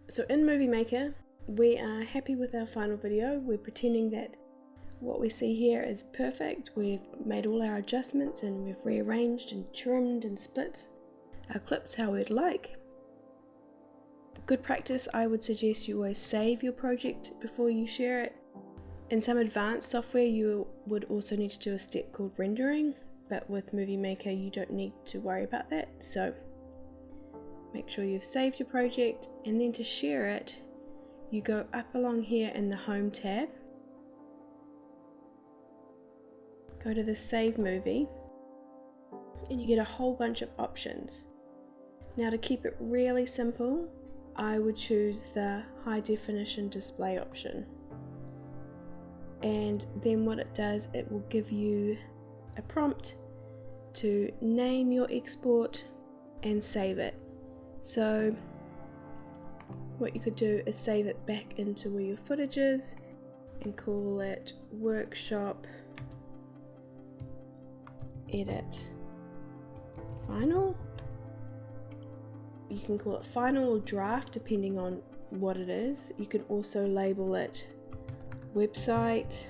So in Movie Maker, we are happy with our final video. We're pretending that what we see here is perfect. We've made all our adjustments and we've rearranged and trimmed and split our clips how we'd like. Good practice, I would suggest you always save your project before you share it. In some advanced software you would also need to do a step called rendering, but with Movie Maker you don't need to worry about that. So make sure you've saved your project, and then to share it you go up along here in the Home tab, go to the Save Movie, and you get a whole bunch of options. Now to keep it really simple, I would choose the high definition display option. And then what it does, it will give you a prompt to name your export and save it. So what you could do is save it back into where your footage is and call it workshop edit final. You can call it final or draft depending on what it is. You can also label it website,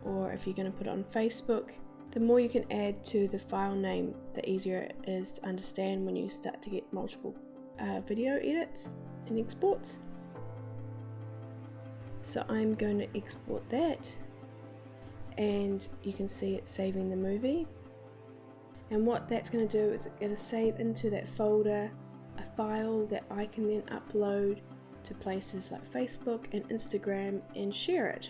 or if you're going to put it on Facebook. The more you can add to the file name, the easier it is to understand when you start to get multiple video edits and exports. So I'm going to export that, and you can see it saving the movie. And what that's going to do is it's going to save into that folder a file that I can then upload to places like Facebook and Instagram and share it.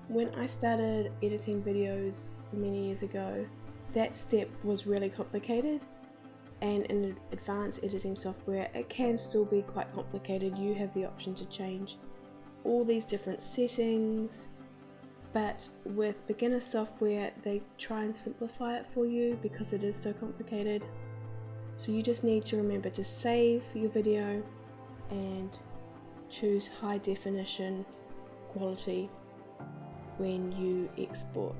When I started editing videos many years ago, that step was really complicated, and in advanced editing software it can still be quite complicated. You have the option to change all these different settings, but with beginner software they try and simplify it for you because it is so complicated. So you just need to remember to save your video and choose high definition quality when you export.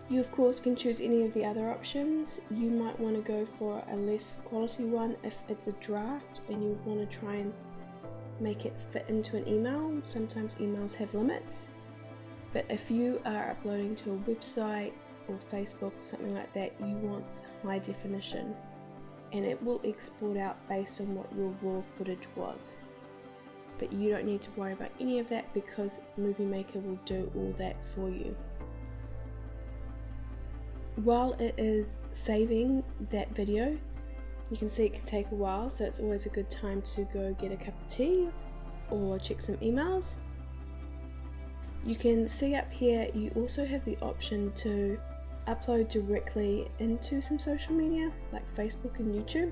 You of course can choose any of the other options. You might want to go for a less quality one if it's a draft and you want to try and make it fit into an email. Sometimes emails have limits, but if you are uploading to a website or Facebook or something like that, you want high definition, and it will export out based on what your raw footage was. But you don't need to worry about any of that because Movie Maker will do all that for you. While it is saving that video, you can see it can take a while, so it's always a good time to go get a cup of tea or check some emails. You can see up here you also have the option to upload directly into some social media like Facebook and YouTube.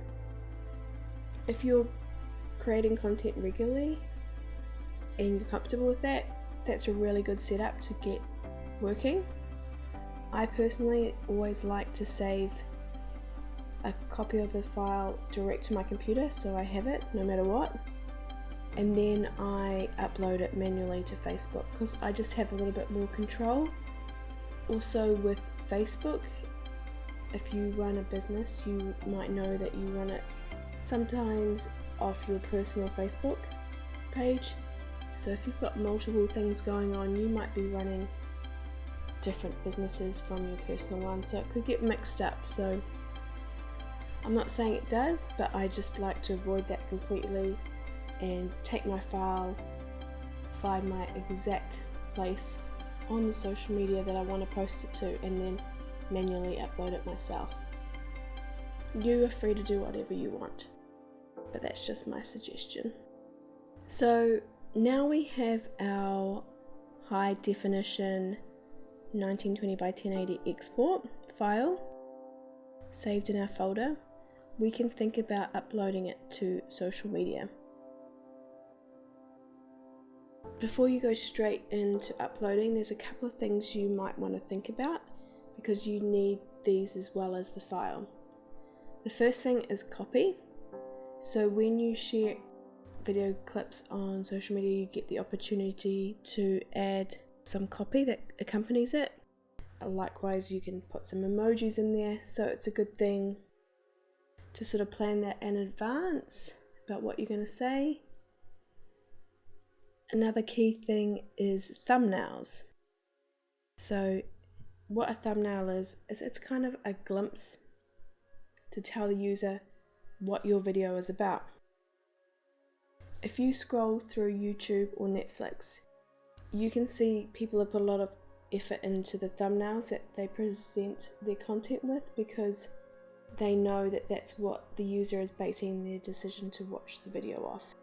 If you're creating content regularly and you're comfortable with that, that's a really good setup to get working. I personally always like to save a copy of the file direct to my computer so I have it no matter what, and then I upload it manually to Facebook because I just have a little bit more control. Also with Facebook, if you run a business, you might know that you run it sometimes off your personal Facebook page. So if you've got multiple things going on, you might be running different businesses from your personal one, so it could get mixed up. So I'm not saying it does, but I just like to avoid that completely and take my file, find my exact place on the social media that I want to post it to, and then manually upload it myself. You are free to do whatever you want, but that's just my suggestion. So now we have our high definition 1920 by 1080 export file saved in our folder. We can think about uploading it to social media. Before you go straight into uploading, there's a couple of things you might want to think about because you need these as well as the file. The first thing is copy. So when you share video clips on social media, you get the opportunity to add some copy that accompanies it. Likewise, you can put some emojis in there, so it's a good thing to sort of plan that in advance about what you're going to say. Another key thing is thumbnails. So what a thumbnail is it's kind of a glimpse to tell the user what your video is about. If you scroll through YouTube or Netflix, you can see people have put a lot of effort into the thumbnails that they present their content with, because they know that that's what the user is basing their decision to watch the video off.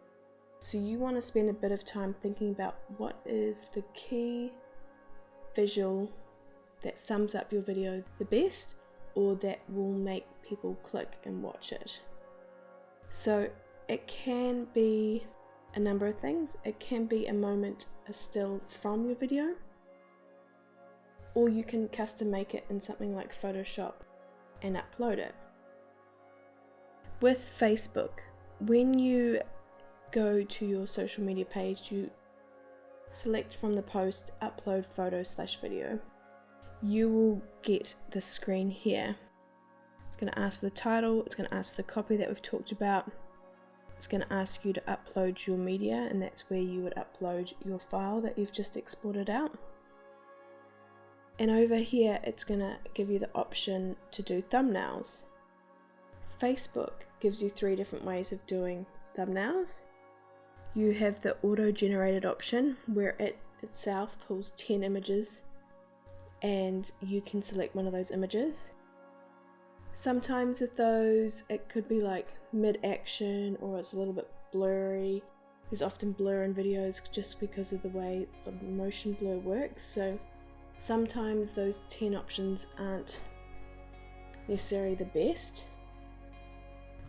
So you want to spend a bit of time thinking about what is the key visual that sums up your video the best, or that will make people click and watch it. So it can be a number of things. It can be a moment, a still from your video, or you can custom make it in something like Photoshop and upload it. With Facebook, when you go to your social media page, you select from the post upload photo/video. You will get the screen here. It's going to ask for the title, it's going to ask for the copy that we've talked about, it's going to ask you to upload your media, and that's where you would upload your file that you've just exported out. And over here it's going to give you the option to do thumbnails. Facebook gives you 3 different ways of doing thumbnails. You have the auto-generated option, where it itself pulls 10 images and you can select one of those images. Sometimes with those it could be like mid-action, or it's a little bit blurry. There's often blur in videos just because of the way motion blur works, so sometimes those 10 options aren't necessarily the best.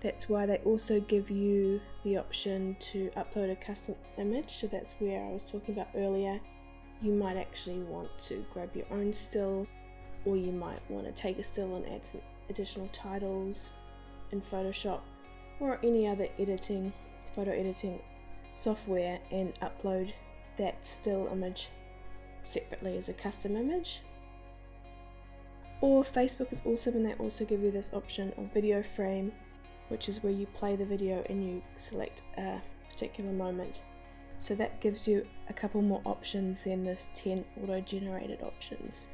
That's why they also give you the option to upload a custom image, so that's where I was talking about earlier. You might actually want to grab your own still, or you might want to take a still and add some additional titles in Photoshop or any other photo editing software, and upload that still image separately as a custom image. Or Facebook is awesome, and they also give you this option of video frame, which is where you play the video and you select a particular moment. So that gives you a couple more options than this 10 auto-generated options.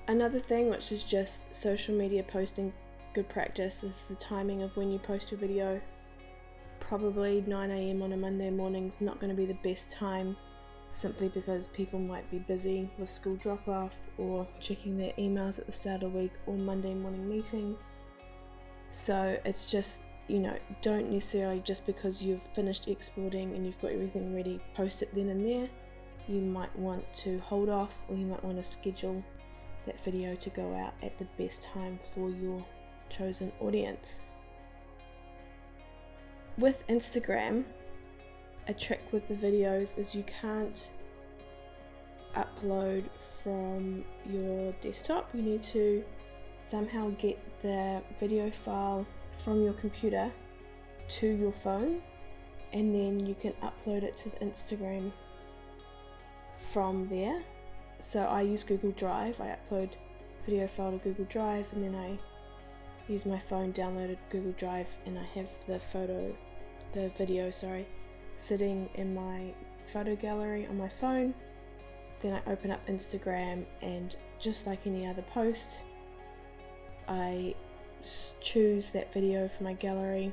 Another thing, which is just social media posting good practice, is the timing of when you post your video. Probably 9 AM on a Monday morning is not going to be the best time, simply because people might be busy with school drop-off or checking their emails at the start of the week or Monday morning meeting. So it's just, don't necessarily, just because you've finished exporting and you've got everything ready, post it then and there. You might want to hold off, or you might want to schedule that video to go out at the best time for your chosen audience. With Instagram, a trick with the videos is you can't upload from your desktop. You need to somehow get the video file from your computer to your phone, and then you can upload it to the Instagram from there. So I use Google Drive. I upload video file to Google Drive, and then I use my phone, downloaded Google Drive, and I have the video sitting in my photo gallery on my phone. Then I open up Instagram, and just like any other post, I choose that video from my gallery.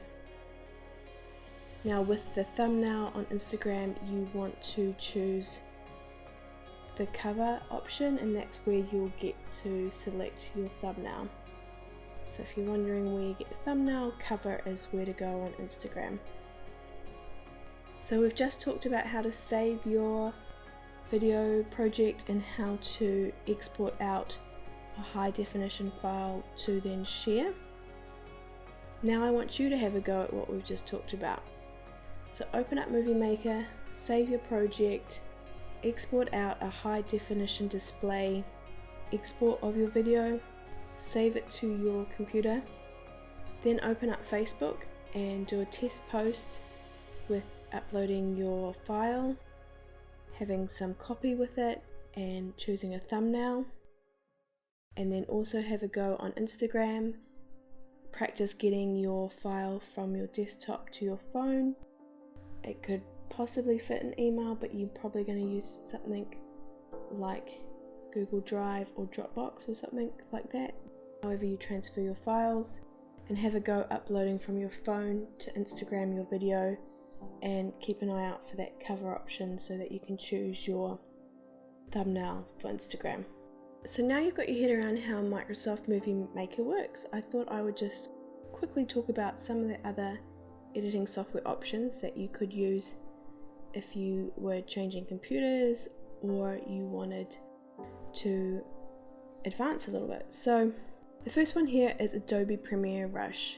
Now with the thumbnail on Instagram, you want to choose the cover option, and that's where you'll get to select your thumbnail. So if you're wondering where you get the thumbnail, cover is where to go on Instagram. So we've just talked about how to save your video project and how to export out a high definition file to then share. Now I want you to have a go at what we've just talked about. So open up Movie Maker, save your project, export out a high definition display export of your video, save it to your computer, then open up Facebook and do a test post with uploading your file, having some copy with it, and choosing a thumbnail. And then also have a go on Instagram practice getting your file from your desktop to your phone. It could possibly fit an email, but you're probably going to use something like Google Drive or Dropbox or something like that. However you transfer your files, and have a go uploading from your phone to Instagram your video, and keep an eye out for that cover option so that you can choose your thumbnail for Instagram. So now you've got your head around how Microsoft Movie Maker works, I thought I would just quickly talk about some of the other editing software options that you could use if you were changing computers or you wanted to advance a little bit. So the first one here is Adobe Premiere Rush.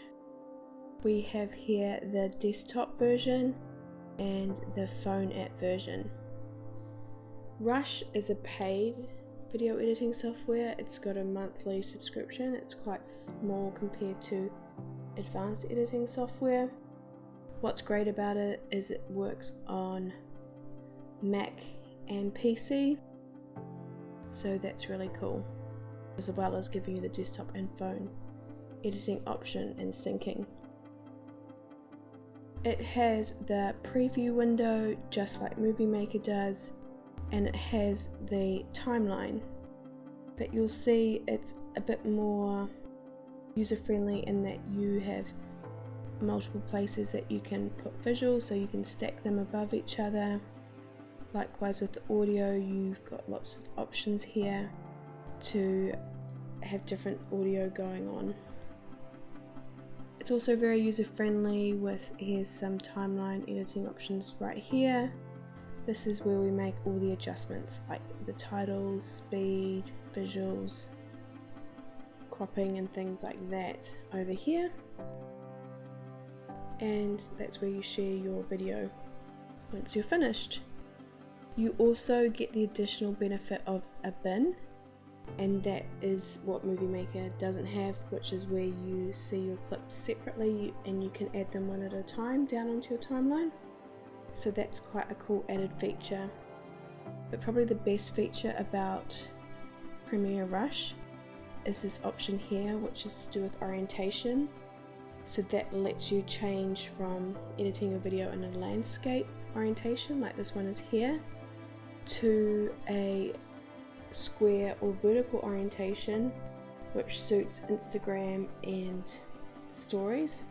We have here the desktop version and the phone app version. Rush is a paid video editing software. It's got a monthly subscription. It's quite small compared to advanced editing software. What's great about it is it works on Mac and PC, so that's really cool, as well as giving you the desktop and phone editing option and syncing. It has the preview window just like Movie Maker does, and it has the timeline, but you'll see it's a bit more user-friendly in that you have multiple places that you can put visuals, so you can stack them above each other. Likewise with the audio, you've got lots of options here to have different audio going on. It's also very user-friendly with, here's some timeline editing options right here. This is where we make all the adjustments like the titles, speed, visuals, cropping and things like that over here. And that's where you share your video once you're finished. You also get the additional benefit of a bin, and that is what Movie Maker doesn't have, which is where you see your clips separately and you can add them one at a time down onto your timeline. So that's quite a cool added feature. But probably the best feature about Premiere Rush is this option here, which is to do with orientation. So that lets you change from editing a video in a landscape orientation, like this one is here, to a square or vertical orientation, which suits Instagram and stories.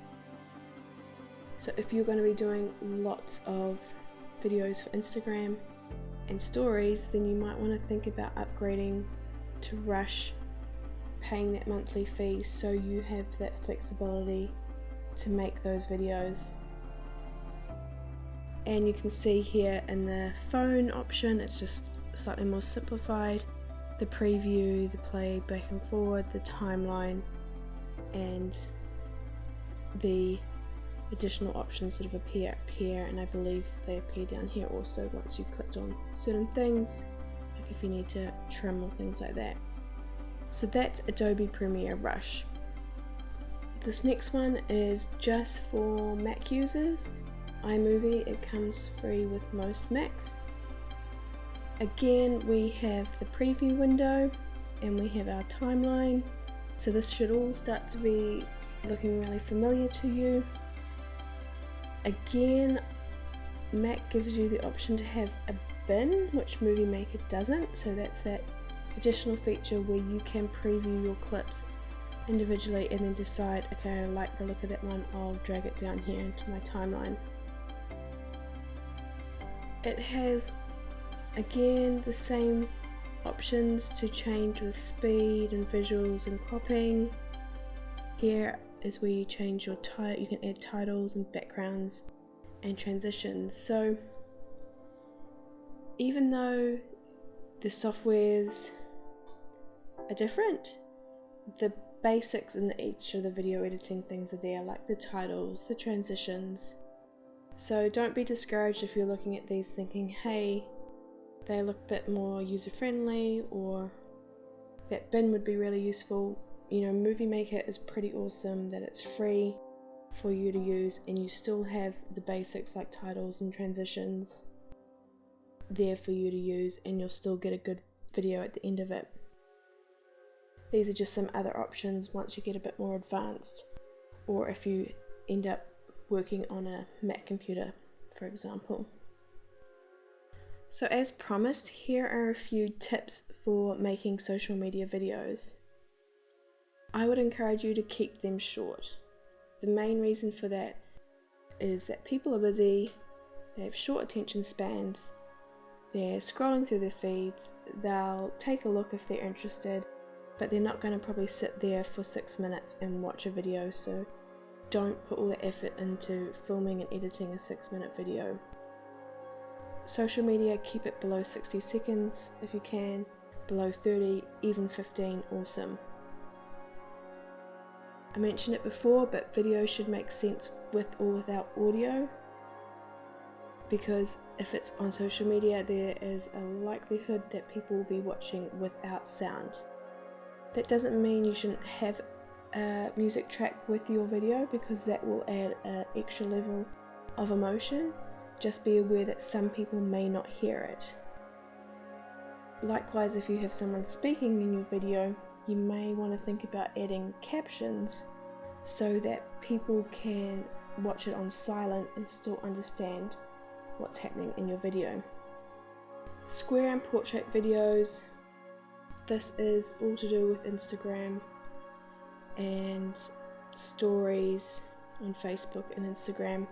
So if you're going to be doing lots of videos for Instagram and stories, then you might want to think about upgrading to Rush, paying that monthly fee so you have that flexibility to make those videos. And you can see here in the phone option, it's just slightly more simplified. The preview, the play back and forward, the timeline, and the additional options sort of appear up here, and I believe they appear down here also once you've clicked on certain things, like if you need to trim or things like that. So that's Adobe Premiere Rush. This next one is just for Mac users. iMovie, it comes free with most Macs. Again, we have the preview window and we have our timeline. So this should all start to be looking really familiar to you. Again, Mac gives you the option to have a bin, which Movie Maker doesn't. So that's that additional feature where you can preview your clips individually and then decide, okay, I like the look of that one, I'll drag it down here into my timeline. It has again the same options to change with speed and visuals and cropping. Here is where you change your title, you can add titles and backgrounds and transitions. So even though the softwares are different, the basics in each of the video editing things are there, like the titles, the transitions. So don't be discouraged if you're looking at these thinking, hey, they look a bit more user-friendly, or that bin would be really useful. You know, Movie Maker is pretty awesome that it's free for you to use and you still have the basics like titles and transitions there for you to use, and you'll still get a good video at the end of it. These are just some other options once you get a bit more advanced. or if you end up working on a Mac computer, for example. So as promised, here are a few tips for making social media videos. I would encourage you to keep them short. The main reason for that is that people are busy, they have short attention spans, they're scrolling through their feeds, they'll take a look if they're interested, but they're not going to probably sit there for 6 minutes and watch a video, so don't put all the effort into filming and editing a 6-minute video. Social media, keep it below 60 seconds if you can, below 30, even 15, awesome. I mentioned it before, but video should make sense with or without audio, because if it's on social media, there is a likelihood that people will be watching without sound. That doesn't mean you shouldn't have a music track with your video, because that will add an extra level of emotion. Just be aware that some people may not hear it. Likewise, if you have someone speaking in your video, you may want to think about adding captions so that people can watch it on silent and still understand what's happening in your video. Square and portrait videos. This is all to do with Instagram and stories on Facebook and Instagram,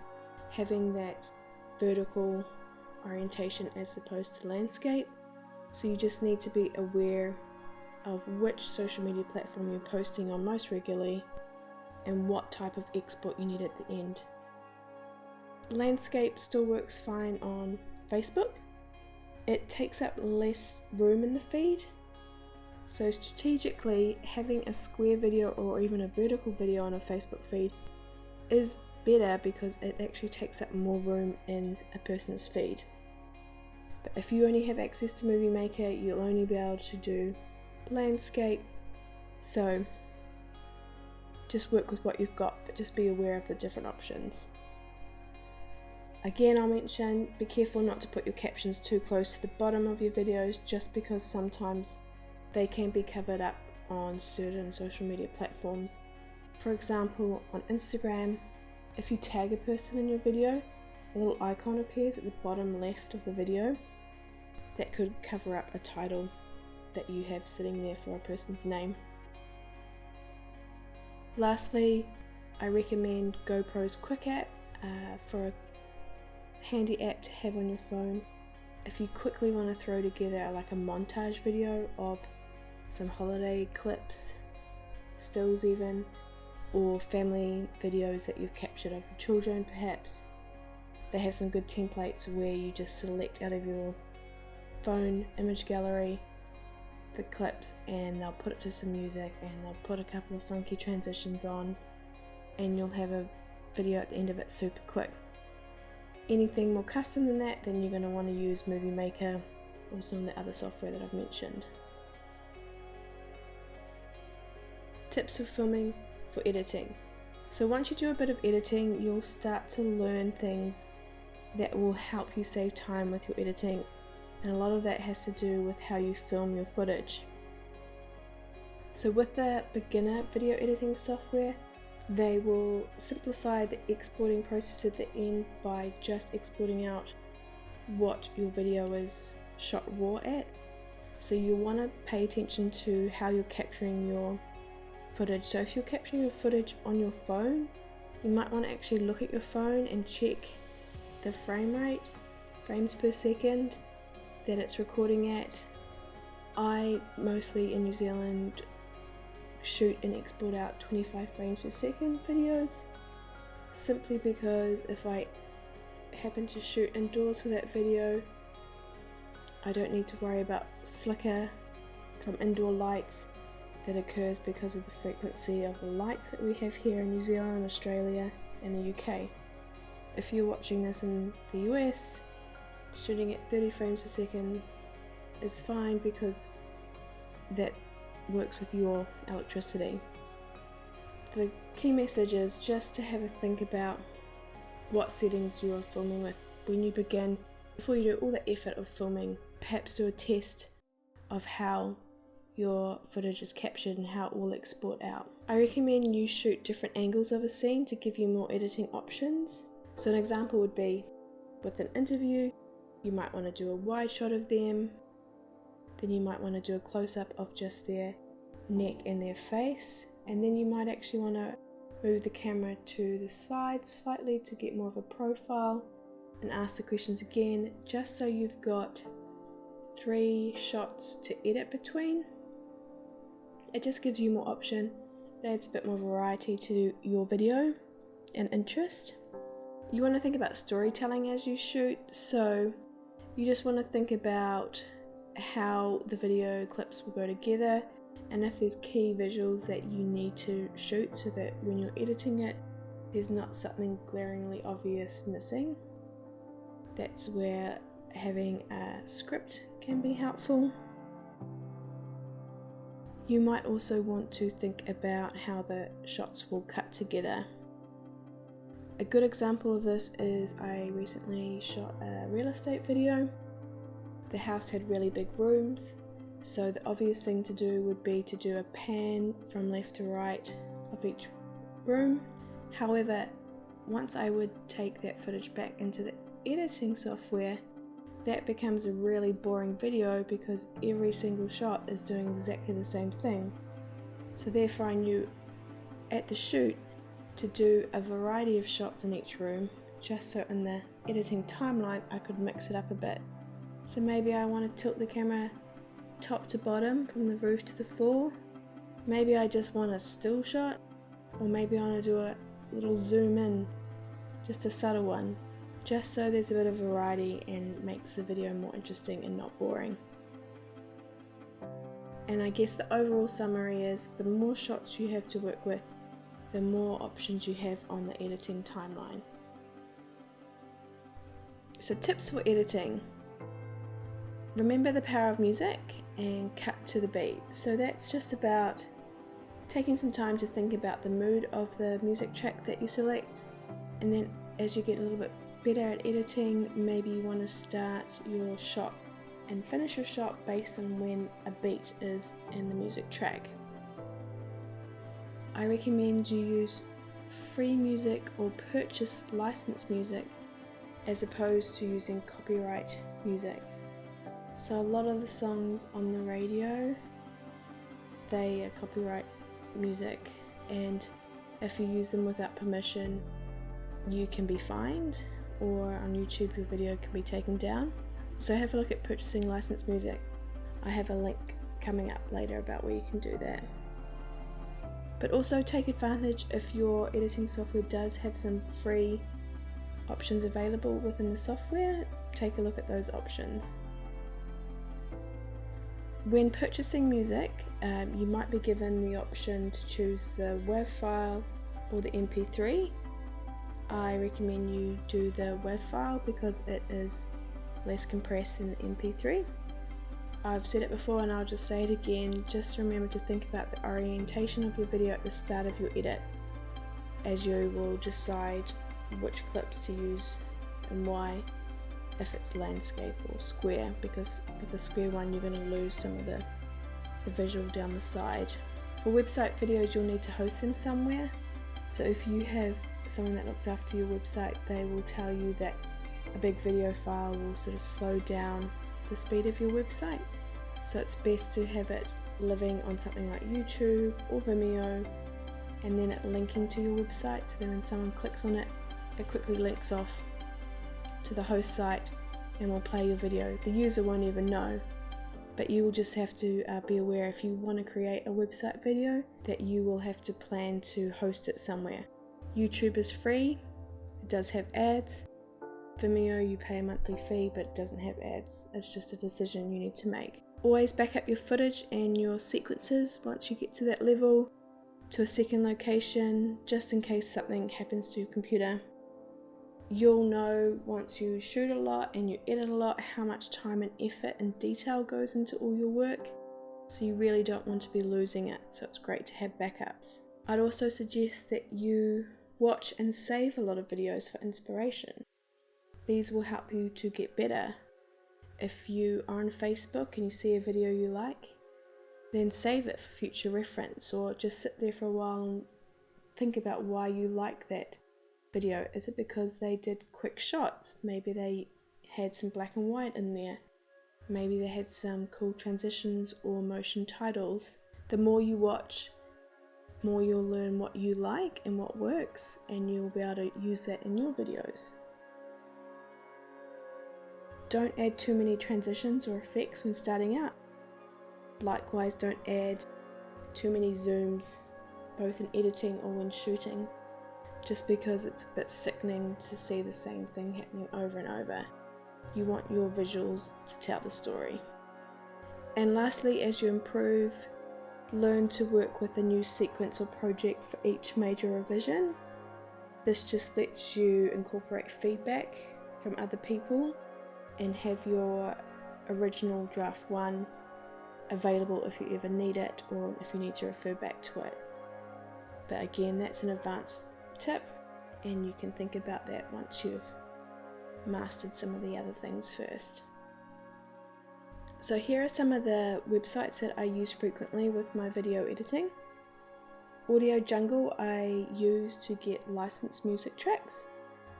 having that vertical orientation as opposed to landscape. So you just need to be aware of which social media platform you're posting on most regularly and what type of export you need at the end. Landscape still works fine on Facebook. It takes up less room in the feed, so strategically having a square video or even a vertical video on a Facebook feed is better because it actually takes up more room in a person's feed. But if you only have access to Movie Maker, you'll only be able to do landscape, so just work with what you've got, but just be aware of the different options. Again, I'll mention, be careful not to put your captions too close to the bottom of your videos, just because sometimes they can be covered up on certain social media platforms. For example, on Instagram, if you tag a person in your video, a little icon appears at the bottom left of the video that could cover up a title that you have sitting there for a person's name. Lastly, I recommend GoPro's Quick app for a handy app to have on your phone if you quickly want to throw together like a montage video of some holiday clips, stills even, or family videos that you've captured of your children perhaps. They have some good templates where you just select out of your phone image gallery the clips and they'll put it to some music and they'll put a couple of funky transitions on and you'll have a video at the end of it super quick. Anything more custom than that, then you're going to want to use Movie Maker or some of the other software that I've mentioned. Tips for filming for editing. So once you do a bit of editing, you'll start to learn things that will help you save time with your editing, and a lot of that has to do with how you film your footage. So with the beginner video editing software, they will simplify the exporting process at the end by just exporting out what your video is shot raw at. So you'll want to pay attention to how you're capturing your footage. So if you're capturing your footage on your phone, you might want to actually look at your phone and check the frame rate, frames per second, that it's recording at. I mostly in New Zealand shoot and export out 25 frames per second videos, simply because if I happen to shoot indoors for that video, I don't need to worry about flicker from indoor lights that occurs because of the frequency of the lights that we have here in New Zealand, Australia and the UK. If you're watching this in the US, shooting at 30 frames per second is fine because that works with your electricity. The key message is just to have a think about what settings you are filming with when you begin. Before you do all the effort of filming, perhaps do a test of how your footage is captured and how it will export out. I recommend you shoot different angles of a scene to give you more editing options. So an example would be with an interview, you might want to do a wide shot of them, then you might want to do a close-up of just their neck and their face, and then you might actually want to move the camera to the side slightly to get more of a profile and ask the questions again, just so you've got 3 shots to edit between. It just gives you more option, it adds a bit more variety to your video and interest. You want to think about storytelling as you shoot, so you just want to think about how the video clips will go together and if there's key visuals that you need to shoot so that when you're editing it, there's not something glaringly obvious missing. That's where having a script can be helpful. You might also want to think about how the shots will cut together. A good example of this is I recently shot a real estate video. The house had really big rooms, so the obvious thing to do would be to do a pan from left to right of each room. However, once I would take that footage back into the editing software, that becomes a really boring video because every single shot is doing exactly the same thing. So therefore I knew at the shoot to do a variety of shots in each room, just so in the editing timeline I could mix it up a bit. So maybe I want to tilt the camera top to bottom from the roof to the floor. Maybe I just want a still shot, or maybe I want to do a little zoom in, just a subtle one, just so there's a bit of variety and makes the video more interesting and not boring. And I guess the overall summary is the more shots you have to work with, the more options you have on the editing timeline. So tips for editing. Remember the power of music and cut to the beat. So that's just about taking some time to think about the mood of the music track that you select, and then as you get a little bit better at editing, maybe you want to start your shot and finish your shot based on when a beat is in the music track. I recommend you use free music or purchase licensed music as opposed to using copyright music. So a lot of the songs on the radio, they are copyright music, and if you use them without permission, you can be fined, or on YouTube your video can be taken down. So have a look at purchasing licensed music. I have a link coming up later about where you can do that. But also take advantage if your editing software does have some free options available within the software, take a look at those options. When purchasing music, you might be given the option to choose the WAV file or the MP3. I recommend you do the WAV file because it is less compressed than the MP3. I've said it before and I'll just say it again, just remember to think about the orientation of your video at the start of your edit, as you will decide which clips to use and why, if it's landscape or square, because with the square one you're going to lose some of the visual down the side. For website videos you'll need to host them somewhere, so if you have someone that looks after your website, they will tell you that a big video file will sort of slow down the speed of your website. So it's best to have it living on something like YouTube or Vimeo, and then it linking to your website, so then when someone clicks on it, it quickly links off to the host site and will play your video. The user won't even know, but you will just have to be aware if you want to create a website video that you will have to plan to host it somewhere. YouTube is free, it does have ads. Vimeo you pay a monthly fee but it doesn't have ads, it's just a decision you need to make. Always back up your footage and your sequences once you get to that level to a second location, just in case something happens to your computer. You'll know once you shoot a lot and you edit a lot how much time and effort and detail goes into all your work, so you really don't want to be losing it, so it's great to have backups. I'd also suggest that you watch and save a lot of videos for inspiration. These will help you to get better. If you are on Facebook and you see a video you like, then save it for future reference, or just sit there for a while and think about why you like that video. Is it because they did quick shots? Maybe they had some black and white in there. Maybe they had some cool transitions or motion titles. The more you watch, more you'll learn what you like and what works, and you'll be able to use that in your videos. Don't add too many transitions or effects when starting out. Likewise, don't add too many zooms, both in editing or when shooting, just because it's a bit sickening to see the same thing happening over and over. You want your visuals to tell the story. And lastly, as you improve, learn to work with a new sequence or project for each major revision. This just lets you incorporate feedback from other people and have your original draft 1 available if you ever need it, or if you need to refer back to it. But again, that's an advanced tip, and you can think about that once you've mastered some of the other things first. So here are some of the websites that I use frequently with my video editing. Audio Jungle I use to get licensed music tracks,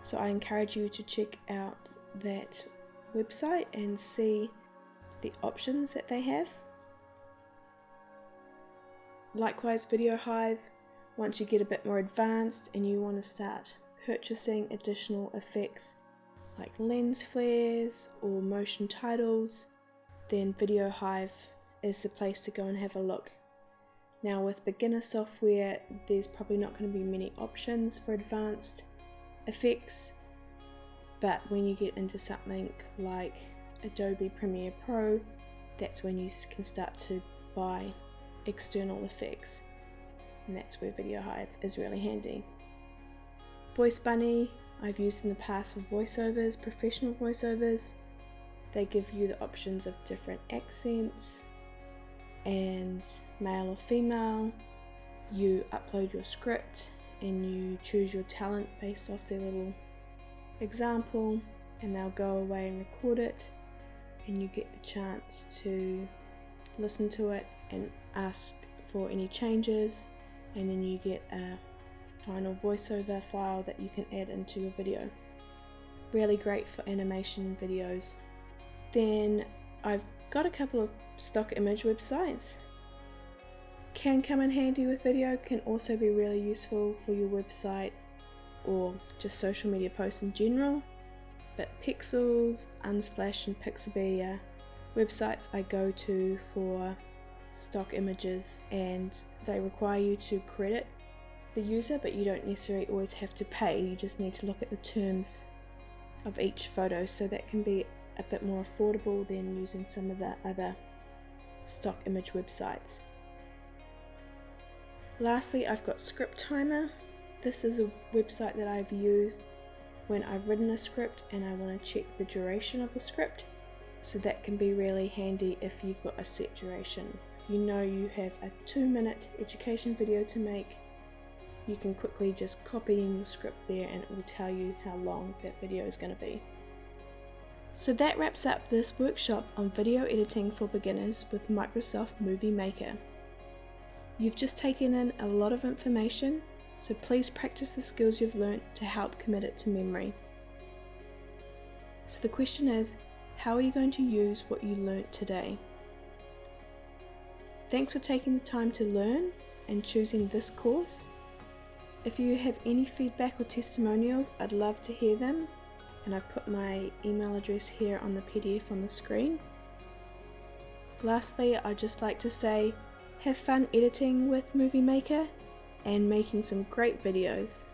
so I encourage you to check out that website and see the options that they have. Likewise, Video Hive, once you get a bit more advanced and you want to start purchasing additional effects like lens flares or motion titles, then Video Hive is the place to go and have a look. Now with beginner software, there's probably not going to be many options for advanced effects, but when you get into something like Adobe Premiere Pro, that's when you can start to buy external effects, and that's where Video Hive is really handy. Voice Bunny I've used in the past for voiceovers, professional voiceovers. They give you the options of different accents and male or female. You upload your script and you choose your talent based off their little example, and they'll go away and record it, and you get the chance to listen to it and ask for any changes, and then you get a final voiceover file that you can add into your video. Really great for animation videos. Then I've got a couple of stock image websites. Can come in handy with video, can also be really useful for your website or just social media posts in general. But Pixels, Unsplash and Pixabay are websites I go to for stock images, and they require you to credit the user, but you don't necessarily always have to pay. You just need to look at the terms of each photo, so that can be a bit more affordable than using some of the other stock image websites. Lastly, I've got Script Timer. This is a website that I've used when I've written a script and I want to check the duration of the script, so that can be really handy if you've got a set duration. If you know you have a 2-minute education video to make, you can quickly just copy in your script there and it will tell you how long that video is going to be. So that wraps up this workshop on video editing for beginners with Microsoft Movie Maker. You've just taken in a lot of information, so please practice the skills you've learnt to help commit it to memory. So the question is, how are you going to use what you learnt today? Thanks for taking the time to learn and choosing this course. If you have any feedback or testimonials, I'd love to hear them, and I've put my email address here on the PDF on the screen. Lastly, I'd just like to say, have fun editing with Movie Maker and making some great videos.